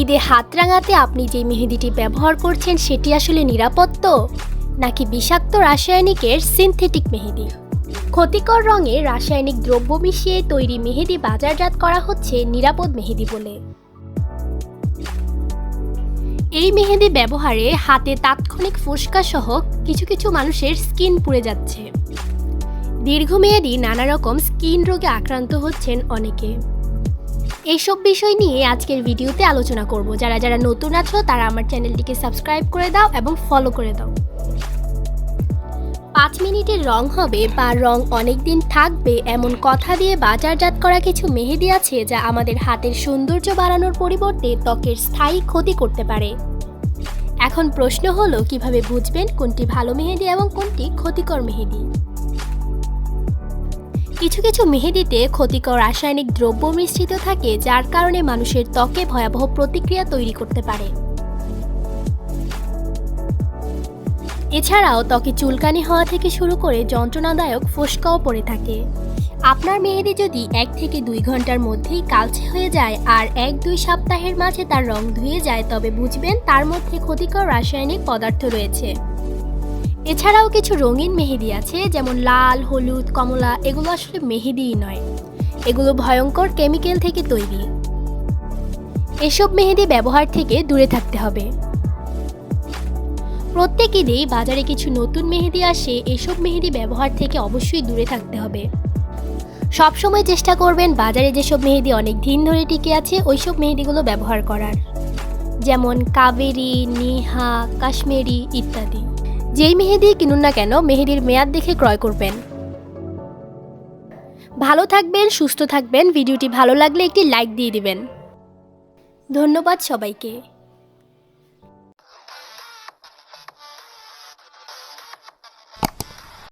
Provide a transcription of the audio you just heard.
ঈদে হাত রাঙাতে আপনি যে মেহেদিটি ব্যবহার করছেন সেটি আসলে নিরাপদ তো, নাকি বিষাক্ত রাসায়নিকের সিনথেটিক মেহেদি? ক্ষতিকর রঙে রাসায়নিক দ্রব্য মিশিয়ে তৈরি মেহেদি বাজারজাত করা হচ্ছে নিরাপদ মেহেদি বলে। এই মেহেদি ব্যবহারে হাতে তাৎক্ষণিক ফোস্কা সহ কিছু কিছু মানুষের স্কিন পুড়ে যাচ্ছে। দীর্ঘমেয়াদী নানা রকম স্কিন রোগে আক্রান্ত হচ্ছেন অনেকে। এইসব বিষয় নিয়ে আজকের ভিডিওতে আলোচনা করব। যারা যারা নতুন আছো তারা আমার চ্যানেলটিকে সাবস্ক্রাইব করে দাও এবং ফলো করে দাও। 5 মিনিটের রং হবে বা রং অনেক দিন থাকবে এমন কথা দিয়ে বাজারজাত করা কিছু মেহেদি আছে যা আমাদের হাতের সৌন্দর্য বাড়ানোর পরিবর্তে ত্বকের স্থায়ী ক্ষতি করতে পারে। এখন প্রশ্ন হলো, কিভাবে বুঝবেন কোনটি ভালো মেহেদি এবং কোনটি ক্ষতিকর মেহেদি? কিছু কিছু মেহেদিতে ক্ষতিকর রাসায়নিক দ্রব্য মিশ্রিত থাকে, যার কারণে মানুষের ত্বকে ভয়াবহ প্রতিক্রিয়া তৈরি করতে পারে। এছাড়াও ত্বকে চুলকানি হওয়া থেকে শুরু করে যন্ত্রণাদায়ক ফোস্কাও পড়ে থাকে। আপনার মেহেদি যদি 1 থেকে 2 ঘন্টার মধ্যেই কালচে হয়ে যায় আর 1-2 সপ্তাহের মাঝে তার রং ধুয়ে যায়, তবে বুঝবেন তার মধ্যে ক্ষতিকর রাসায়নিক পদার্থ রয়েছে। এছাড়াও কিছু রঙিন মেহেদি আছে, যেমন লাল, হলুদ, কমলা। এগুলো আসলে মেহেদিই নয়, এগুলো ভয়ঙ্কর কেমিক্যাল থেকে তৈরি। এসব মেহেদি ব্যবহার থেকে দূরে থাকতে হবে। প্রত্যেক ঈদেই বাজারে কিছু নতুন মেহেদি আসে, এসব মেহেদি ব্যবহার থেকে অবশ্যই দূরে থাকতে হবে। সবসময় চেষ্টা করবেন বাজারে যেসব মেহেদি অনেক দিন ধরে টিকে আছে ওইসব মেহেদিগুলো ব্যবহার করার, যেমন কাবেরী, নিহা, কাশ্মীরি ইত্যাদি। যেই মেহেদি কিনুন না কেন মেহেদির মেয়াদ দেখে ক্রয় করবেন। ভালো থাকবেন, সুস্থ থাকবেন। ভিডিওটি ভালো লাগলে একটি লাইক দিয়ে দিবেন। ধন্যবাদ সবাইকে।